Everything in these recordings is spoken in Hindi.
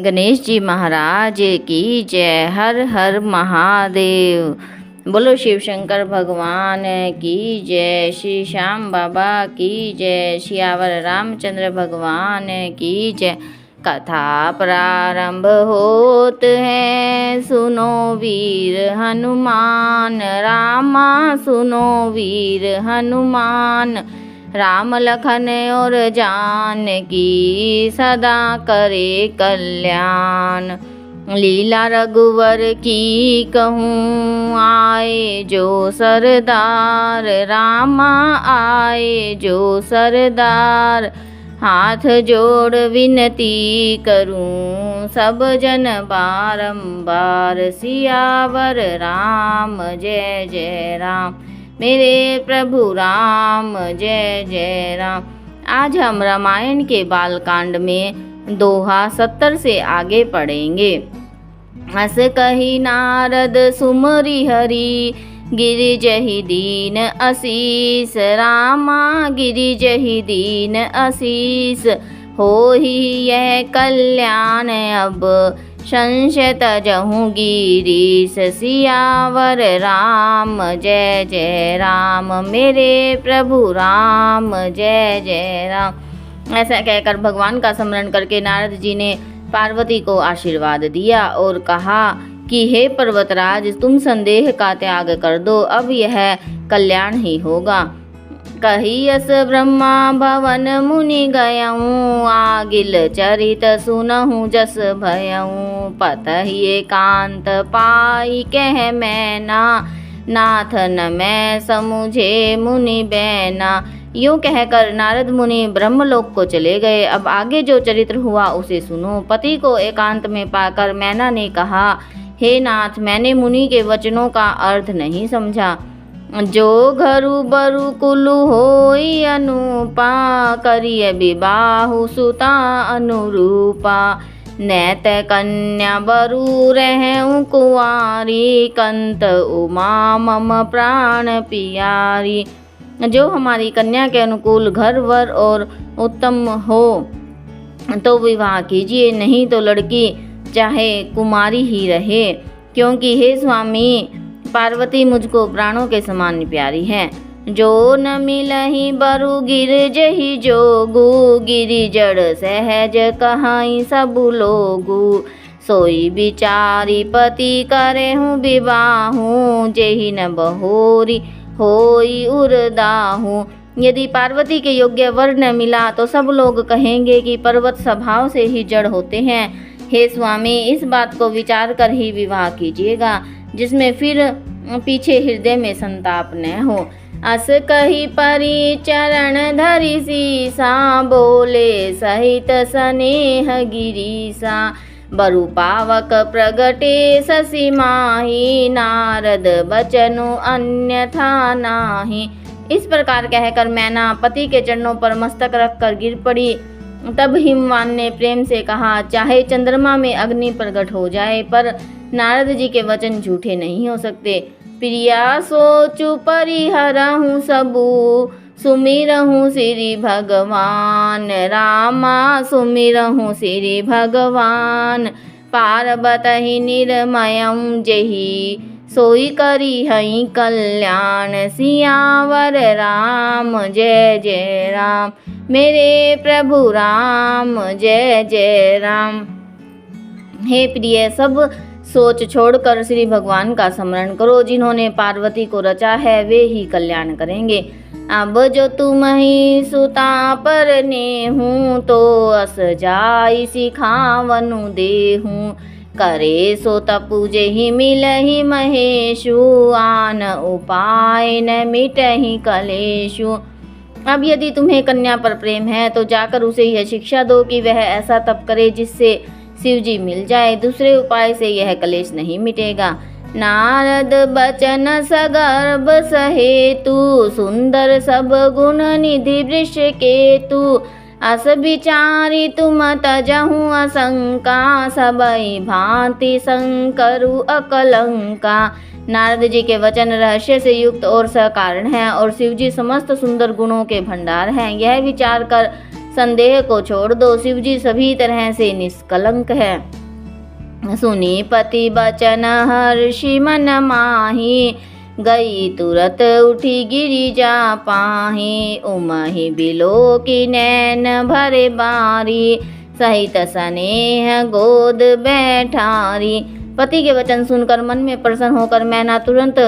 गणेश जी महाराज की जय। हर हर महादेव। बोलो शिव शंकर भगवान की जय। श्री श्याम बाबा की जय। सियावर रामचंद्र भगवान की जय। कथा प्रारंभ होत है, सुनो वीर हनुमान। रामा सुनो वीर हनुमान। राम लखन और जानकी सदा करे कल्याण। लीला रघुवर की कहूँ, आए जो सरदार। रामा आए जो सरदार। हाथ जोड़ विनती करूं, सब जन बारंबार। सियावर राम जय जय राम, मेरे प्रभु राम जय जय राम। आज हम रामायण के बालकांड में दोहा 70 से आगे पढ़ेंगे। हस कही नारद सुमरि हरि, गिरिजहि दीन असीस। रामा गिरिजहि दीन असीस, होहि यह कल्याण अब। संशय तजहु गिरीश। सियावर राम जय जय राम, मेरे प्रभु राम जय जय राम। ऐसा कहकर भगवान का स्मरण करके नारद जी ने पार्वती को आशीर्वाद दिया और कहा कि हे पर्वतराज, तुम संदेह का त्याग कर दो, अब यह कल्याण ही होगा। कहियस ब्रह्मा भवन मुनि गयऊँ, आगिल चरित सुनहु जस भयऊँ। पतहि एकांत पाई कह मैना, नाथ न मैं समुझे मुनि बैना। यूं कहकर नारद मुनि ब्रह्मलोक को चले गए। अब आगे जो चरित्र हुआ उसे सुनो। पति को एकांत में पाकर मैना ने कहा, हे नाथ, मैंने मुनि के वचनों का अर्थ नहीं समझा। जो घरु बरु कुलु होई अनुपा, करिय विबाहु सुता अनुरूपा। नैत कन्या बरु रहूं कुंवारी, कंत उमा मम प्राण पियारी। जो हमारी कन्या के अनुकूल घर वर और उत्तम हो तो विवाह कीजिए, नहीं तो लड़की चाहे कुमारी ही रहे, क्योंकि हे स्वामी, पार्वती मुझको प्राणों के समान प्यारी है। जो न मिलहि बरु गिरजहि जोगु, गिरि जड़ सहज कहाई सबु लोगु। सोई बिचारी पति करेहूँ विवाहूँ, जेहि न बहोरी होई उरदाहूँ। यदि पार्वती के योग्य वर न मिला तो सब लोग कहेंगे कि पर्वत स्वभाव से ही जड़ होते हैं। हे स्वामी, इस बात को विचार कर ही विवाह कीजिएगा, जिसमें फिर पीछे हृदय में संताप न हो। अस कही परि चरण धरि सीसा, बोले सहित स्नेह गिरीसा। बरु पावक प्रगटे शशि माही, नारद बचनु अन्यथा नाही। इस प्रकार कहकर मैना पति के चरणों पर मस्तक रखकर गिर पड़ी। तब हिमवान ने प्रेम से कहा, चाहे चंद्रमा में अग्नि प्रकट हो जाए, पर नारद जी के वचन झूठे नहीं हो सकते। प्रिया सोचु परिहरहूँ सबू, सुमिरहूँ श्री भगवान। रामा सुमिरहूँ श्री भगवान। पार्वतहि निर्मयं जेहि, सोई करी हई कल्याण। सियावर राम जय जय राम, मेरे प्रभु राम जय जय राम। हे प्रिय, सब सोच छोड़कर श्री भगवान का स्मरण करो। जिन्होंने पार्वती को रचा है वे ही कल्याण करेंगे। अब जो तुम ही सुता पर नेहूँ, तो अस जाई सिखावनु देहूँ। करे सो तपु जेहि मिलहि महेशु, आन उपाय न मिटहि कलेशु। अब यदि तुम्हें कन्या पर प्रेम है तो जाकर उसे यह शिक्षा दो कि वह ऐसा तप करे जिससे शिव जी मिल जाए, दूसरे उपाय से यह कलेश नहीं मिटेगा। नारद बचन सगर्भ सहेतु, सुंदर सब गुण निधि वृष केतु। अस विचारी तुम तजहु असंका, सबई भांति संकरु अकलंका। नारद जी के वचन रहस्य से युक्त और सकारण हैं और शिव जी समस्त सुंदर गुणों के भंडार हैं। यह विचार कर संदेह को छोड़ दो, शिव जी सभी तरह से निष्कलंक है। सुनी पति बचन हर्षि मन माही, गई तुरत उठी गिरिजा पाही। उमहि बिलो की नैन भरे बारी, सहित स्नेह गोद बैठारी। पति के वचन सुनकर मन में प्रसन्न होकर मैना तुरंत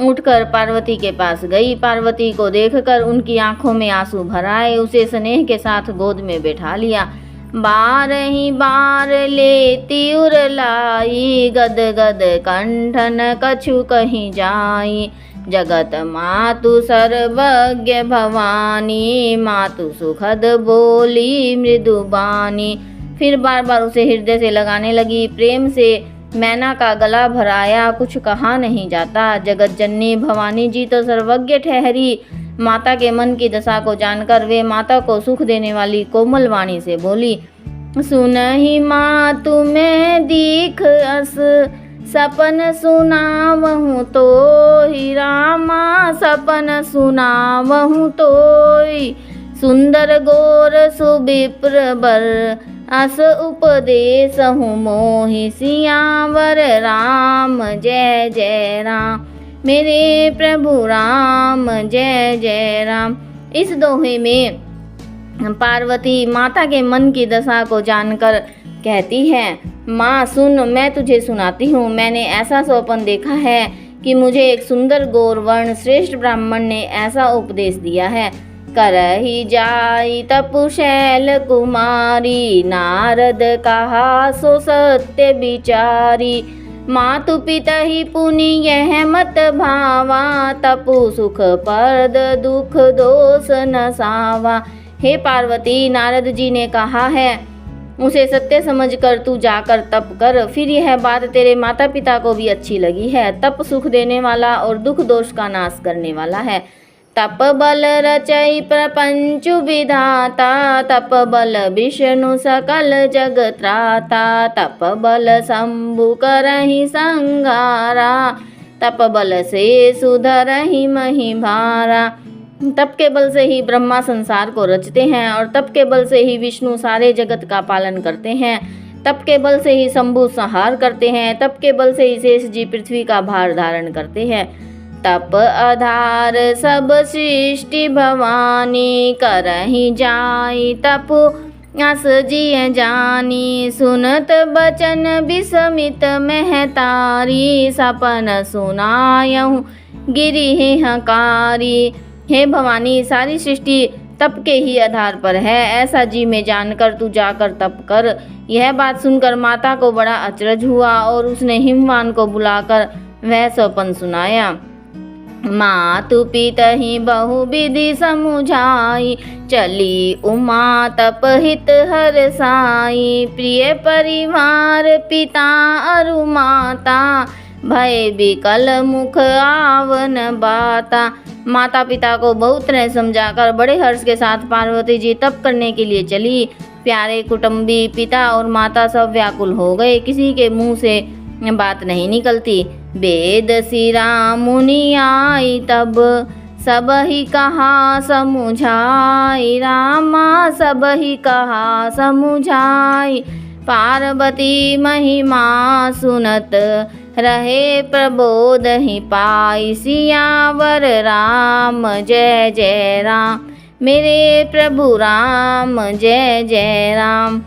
उठकर पार्वती के पास गई। पार्वती को देखकर उनकी आंखों में आंसू भर आए, उसे स्नेह के साथ गोद में बैठा लिया। बार ही बार लेती उरलाई, गद गद कंठन कछु कहीं जाई। जगत मातु सर्वज्ञ भवानी, मातु सुखद बोली मृदुबानी। फिर बार बार उसे हृदय से लगाने लगी। प्रेम से मैना का गला भराया, कुछ कहा नहीं जाता। जगत जननी भवानी जी तो सर्वज्ञ ठहरी। माता के मन की दशा को जानकर वे माता को सुख देने वाली कोमल वाणी से बोली। सुनहि माँ तुम्हें दीख अस, सपन सुनावहु तोहि रामा, सपन सुनावहु तोहि। सुंदर गोर सुविप्र बर, अस उपदेशहु मोहि। सियावर राम जय जय राम, मेरे प्रभु राम जय जय राम। इस दोहे में पार्वती माता के मन की दशा को जानकर कहती है, माँ सुन, मैं तुझे सुनाती हूँ। मैंने ऐसा स्वप्न देखा है कि मुझे एक सुंदर गौरवर्ण श्रेष्ठ ब्राह्मण ने ऐसा उपदेश दिया है। करहि जाई तपु शैल कुमारी, नारद कहा सो सत्य विचारी। मातु पिता ही पुनि यह मत भावा, तपु सुख परद दुख दोष न सावा। हे पार्वती, नारद जी ने कहा है उसे सत्य समझकर तू जाकर तप कर। फिर यह बात तेरे माता पिता को भी अच्छी लगी है। तप सुख देने वाला और दुख दोष का नाश करने वाला है। तप बल रचई प्रपंच विधाता, तप बल विष्णु सकल जग त्राता। तप बल शंभु करहि संहारा, तप बल से सुधरहि महि भारा। तप के बल से ही ब्रह्मा संसार को रचते हैं और तप के बल से ही विष्णु सारे जगत का पालन करते हैं। तप के बल से ही शंभु संहार करते हैं। तप के बल से ही शेष जी पृथ्वी का भार धारण करते हैं। तप आधार सब सृष्टि भवानी, करहि जाई तपु अस जिय जानी। सुनत बचन विस्मित महतारी, सपन सुनायहु गिरि हकारी। हे भवानी, सारी सृष्टि तप के ही आधार पर है, ऐसा जी में जानकर तू जाकर तप कर। यह बात सुनकर माता को बड़ा अचरज हुआ और उसने हिमवान को बुलाकर वह स्वप्न सुनाया। मातु पितहि बहु विधि समुझाई, चली उमा तप हित हर साई। प्रिय परिवार पिता अरु माता, भय विकल मुख आवन बाता। माता पिता को बहुत तरह समझाकर बड़े हर्ष के साथ पार्वती जी तप करने के लिए चली। प्यारे कुटुंबी पिता और माता सब व्याकुल हो गए, किसी के मुंह से बात नहीं निकलती। वेद सिरा मुनि आई तब, सब ही कहा समुझाई। रामा सब ही कहा समुझाई। पार्वती महिमा सुनत, रहे प्रबोध ही पाई। सियावर राम जय जय राम, मेरे प्रभु राम जय जय राम।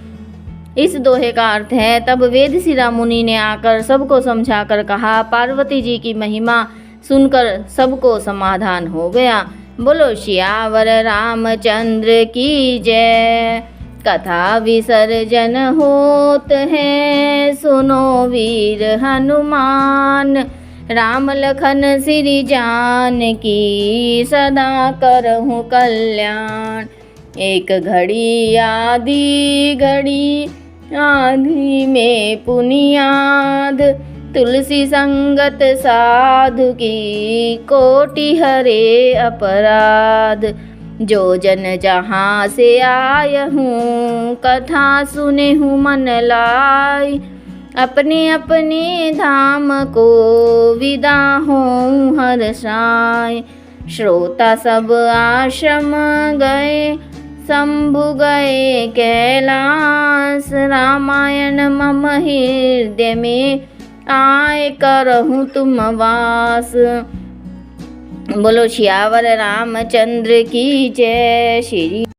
इस दोहे का अर्थ है, तब वेद सिरा मुनि ने आकर सबको समझाकर कहा। पार्वती जी की महिमा सुनकर सबको समाधान हो गया। बोलो सियावर रामचंद्र की जय। कथा विसर्जन होत है, सुनो वीर हनुमान। राम लखन श्री जानकी, सदा करहु कल्याण। एक घड़ी आधी में पुनियाद, तुलसी संगत साधु की, कोटि हरे अपराध। जो जन जहाँ से आय हूँ, कथा सुने हूँ मन लाई। अपने अपने धाम को विदा हों हर साय। श्रोता सब आश्रम गए, शंभु गए कैलाश, रामायण मम हृदय में आए करहूँ तुम वास। बोलो सियावर रामचंद्र की जय। श्री